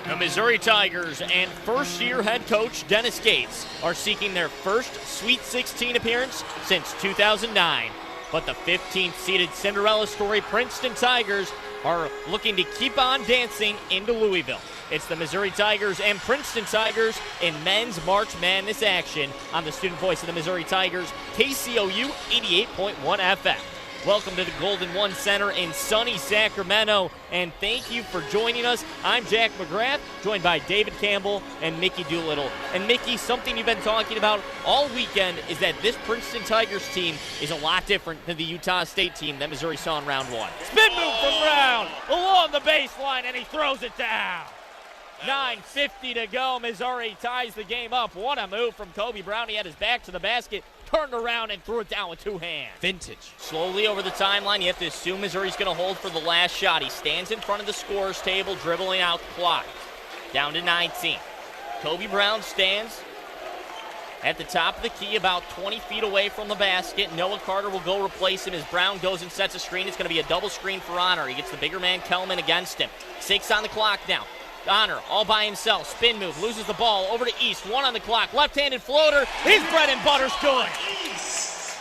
The Missouri Tigers and first-year head coach Dennis Gates are seeking their first Sweet 16 appearance since 2009. But the 15th-seeded Cinderella story Princeton Tigers are looking to keep on dancing into Louisville. It's the Missouri Tigers and Princeton Tigers in men's March Madness action on the student voice of the Missouri Tigers, KCOU 88.1 FM. Welcome to the Golden One Center in sunny Sacramento, and thank you for joining us. I'm Jack McGrath, joined by David Campbell and Mickey Doolittle. And Mickey, something you've been talking about all weekend is that this Princeton Tigers team is a lot different than the Utah State team that Missouri saw in round one. Spin move from Brown along the baseline, and he throws it down. 9:50 to go. Missouri ties the game up. What a move from Kobe Brown. He had his back to the basket, turned around and threw it down with two hands. Vintage. Slowly over the timeline, you have to assume Missouri's going to hold for the last shot. He stands in front of the scorer's table, dribbling out the clock. Down to 19. Kobe Brown stands at the top of the key, about 20 feet away from the basket. Noah Carter will go replace him as Brown goes and sets a screen. It's going to be a double screen for Honor. He gets the bigger man, Kelman, against him. 6 on the clock now. Honor all by himself, spin move, loses the ball, over to East, 1 on the clock, left-handed floater, his bread and butter's good.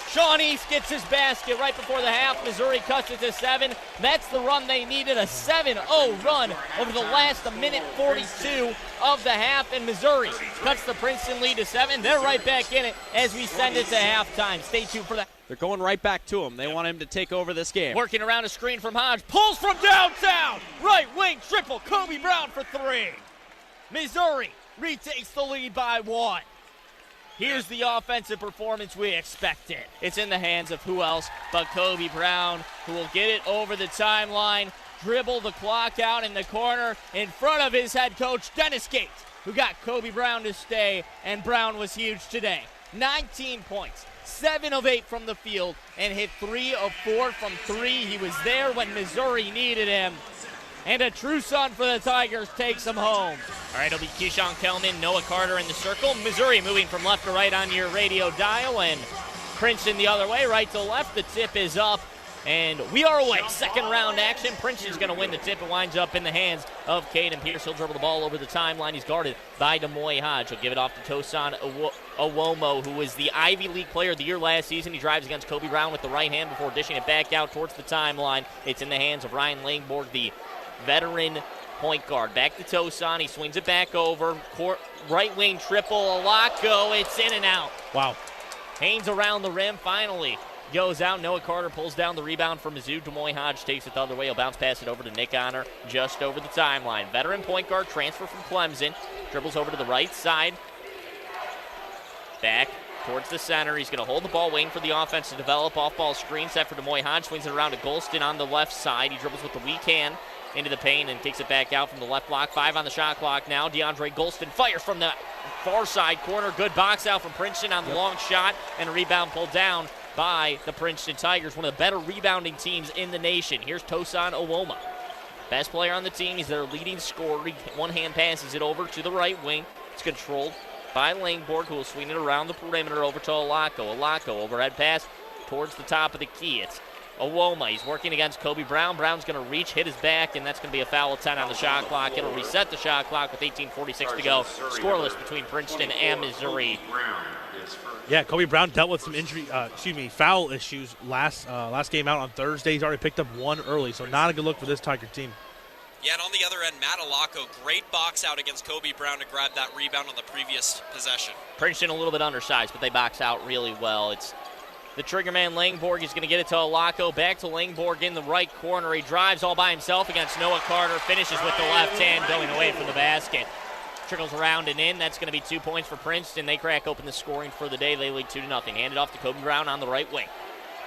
Sean East gets his basket right before the half. Missouri cuts it to 7. That's the run they needed, a 7-0 run over the last minute 42 of the half, and Missouri cuts the Princeton lead to 7. They're right back in it as we send it to halftime. Stay tuned for that. They're going right back to him. They want him to take over this game. Working around a screen from Hodge, pulls from downtown. Right wing triple, Kobe Brown for 3. Missouri retakes the lead by 1. Here's the offensive performance we expected. It's in the hands of who else but Kobe Brown, who will get it over the timeline, dribble the clock out in the corner in front of his head coach, Dennis Gates, who got Kobe Brown to stay, and Brown was huge today. 19 points, 7 of 8 from the field, and hit 3 of 4 from 3. He was there when Missouri needed him. And a true son for the Tigers takes him home. All right, it'll be Keyshawn Kelman, Noah Carter in the circle. Missouri moving from left to right on your radio dial, and Princeton the other way, right to left. The tip is up, and we are away. Second round action. Princeton's going to win the tip. It winds up in the hands of Caden Pierce. He'll dribble the ball over the timeline. He's guarded by Demoy Hodge. He'll give it off to Tosan Owomo, who was the Ivy League Player of the Year last season. He drives against Kobe Brown with the right hand before dishing it back out towards the timeline. It's in the hands of Ryan Langborg, the veteran point guard. Back to Tosan. He swings it back over. Right wing triple. Alaco. It's in and out. Wow. Haynes around the rim. Finally goes out. Noah Carter pulls down the rebound from Mizzou. Demoy Hodge takes it the other way. He'll bounce pass it over to Nick Honor just over the timeline. Veteran point guard transfer from Clemson. Dribbles over to the right side. Back towards the center. He's going to hold the ball, waiting for the offense to develop. Off-ball screen set for Demoy Hodge. Swings it around to Golston on the left side. He dribbles with the weak hand into the paint and takes it back out from the left block. 5 on the shot clock now. DeAndre Golston fires from the far side corner. Good box out from Princeton on the long shot, and a rebound pulled down by the Princeton Tigers, one of the better rebounding teams in the nation. Here's Tosan Owomo, best player on the team. He's their leading scorer. One hand passes it over to the right wing. It's controlled by Langborg, who will swing it around the perimeter over to Alaco. Alaco, overhead pass towards the top of the key. It's Owomo. He's working against Kobe Brown. Brown's going to reach, hit his back, and that's going to be a foul of 10 on the shot clock. It'll reset the shot clock with 18:46 to go. Scoreless between Princeton and Missouri. Yeah, Kobe Brown dealt with some foul issues last game out on Thursday. He's already picked up 1 early, so not a good look for this Tiger team. Yeah, and on the other end, Matt Alaco, great box out against Kobe Brown to grab that rebound on the previous possession. Princeton a little bit undersized, but they box out really well. It's the trigger man, Langborg. He's going to get it to Alaco. Back to Langborg in the right corner. He drives all by himself against Noah Carter. Finishes with the left hand, going away from the basket. Trickles around and in. That's going to be 2 points for Princeton. They crack open the scoring for the day. They lead 2-0. Handed off to Kobe Brown on the right wing.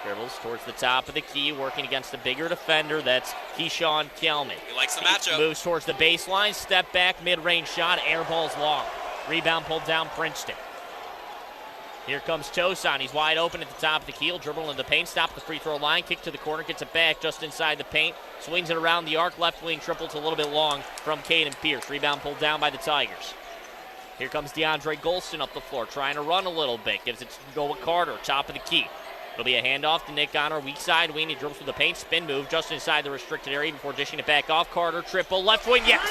Dribbles towards the top of the key, working against the bigger defender. That's Keyshawn Kelman. He likes the matchup. Moves towards the baseline. Step back, mid-range shot. Air ball's long. Rebound pulled down Princeton. Here comes Tosan. He's wide open at the top of the key. He'll dribble in the paint, stop the free throw line, kick to the corner, gets it back just inside the paint, swings it around the arc, left wing triple. It's a little bit long from Caden Pierce. Rebound pulled down by the Tigers. Here comes DeAndre Golston up the floor, trying to run a little bit. Gives it to Noah Carter, top of the key. It'll be a handoff to Nick Honor, weak side wing. He dribbles through the paint, spin move just inside the restricted area before dishing it back off. Carter, triple, left wing, yes!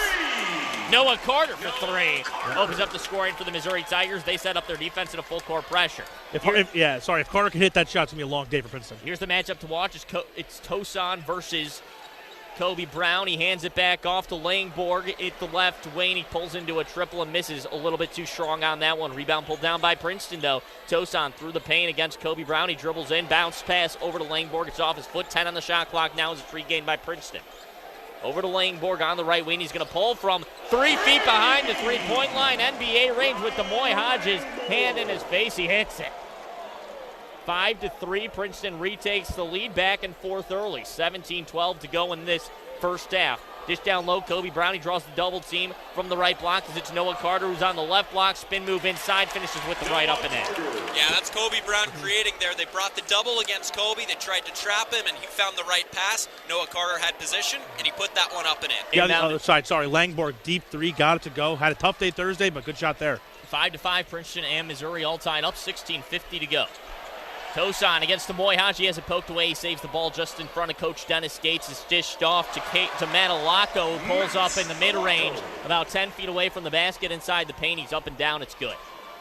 Noah Carter for three. Opens up the scoring for the Missouri Tigers. They set up their defense in a full court pressure. If Carter can hit that shot, it's going to be a long day for Princeton. Here's the matchup to watch. It's Tosan versus Kobe Brown. He hands it back off to Langborg at the left wing. He pulls into a triple and misses a little bit too strong on that one. Rebound pulled down by Princeton, though. Tosan through the paint against Kobe Brown. He dribbles in, bounce pass over to Langborg. It's off his foot. 10 on the shot clock now as it's regained by Princeton. Over to Langborg on the right wing. He's going to pull from 3 feet behind the three-point line. NBA range with Demoy Hodges. Hand in his face. He hits it. 5-3. Princeton retakes the lead back and forth early. 17-12 to go in this first half. Dish down low. Kobe Brown. He draws the double team from the right block as it's Noah Carter who's on the left block. Spin move inside. Finishes with the right up and in. Yeah, that's Kobe Brown creating there. They brought the double against Kobe. They tried to trap him, and he found the right pass. Noah Carter had position, and he put that one up and in. Yeah, the other side. Sorry, Langborg, deep three. Got it to go. Had a tough day Thursday, but good shot there. 5-5. Princeton and Missouri all tied up. 16:50 to go. Tosan against Demoy Hodge. He has it poked away. He saves the ball just in front of Coach Dennis Gates. It's dished off to Manalaco, who pulls up in the mid-range, about 10 feet away from the basket inside the paint. He's up and down. It's good.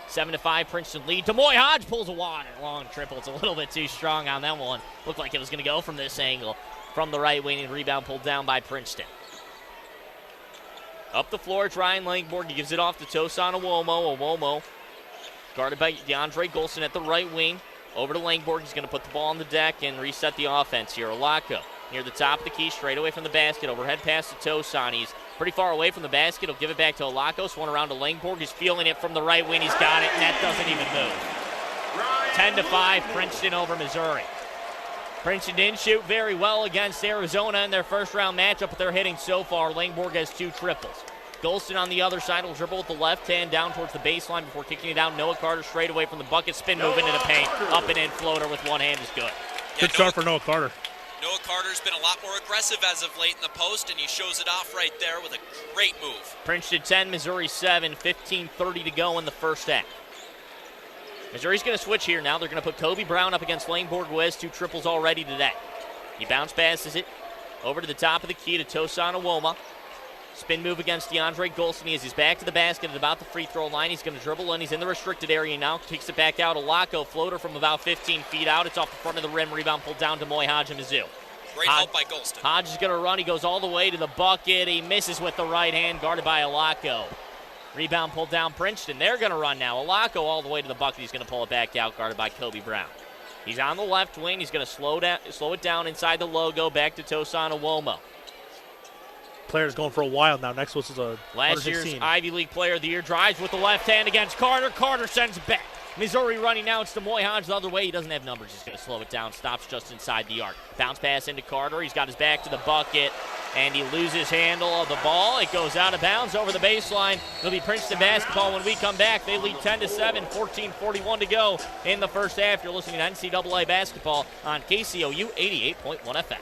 7-5 Princeton lead. Demoy Hodge pulls a long triple. It's a little bit too strong on that one. Looked like it was going to go from this angle. From the right wing, and rebound pulled down by Princeton. Up the floor, it's Ryan Langborg. He gives it off to Tosan Owomo. Guarded by DeAndre Golston at the right wing. Over to Langborg. He's going to put the ball on the deck and reset the offense here. Olako near the top of the key, straight away from the basket. Overhead pass to Tosan. He's pretty far away from the basket. He'll give it back to Olako. Swung around to Langborg. He's feeling it from the right wing. He's got it. Net doesn't even move. 10-5, Princeton over Missouri. Princeton didn't shoot very well against Arizona in their first round matchup, but they're hitting so far. Langborg has 2 triples. Golston on the other side will dribble with the left hand down towards the baseline before kicking it out. Noah Carter straight away from the bucket. Spin move into the paint. Up and in floater with one hand is good. Good start for Noah Carter. Noah Carter's been a lot more aggressive as of late in the post, and he shows it off right there with a great move. Princeton 10, Missouri 7, 15:30 to go in the first half. Missouri's going to switch here now. They're going to put Kobe Brown up against Langborg, who has 2 triples already today. He bounce passes it over to the top of the key to Tosan Owomo. Spin move against DeAndre Golston as he's back to the basket at about the free throw line. He's going to dribble in. He's in the restricted area now. Kicks it back out. Olako floater from about 15 feet out. It's off the front of the rim. Rebound pulled down to Demoy Hodge and Mizzou. Great help by Golston. Hodge is going to run. He goes all the way to the bucket. He misses with the right hand, guarded by Olako. Rebound pulled down Princeton. They're going to run now. Olako all the way to the bucket. He's going to pull it back out, guarded by Kobe Brown. He's on the left wing. He's going to slow it down inside the logo. Back to Tosan Owomo. Players going for a while now. Next was a last year's Ivy League Player of the Year. Drives with the left hand against Carter. Carter sends it back. Missouri running now. It's Demoy Hodge the other way. He doesn't have numbers. He's going to slow it down. Stops just inside the arc. Bounce pass into Carter. He's got his back to the bucket, and he loses handle of the ball. It goes out of bounds over the baseline. It'll be Princeton basketball when we come back. They lead 10-7, 14:41 to go in the first half. You're listening to NCAA basketball on KCOU 88.1 FM.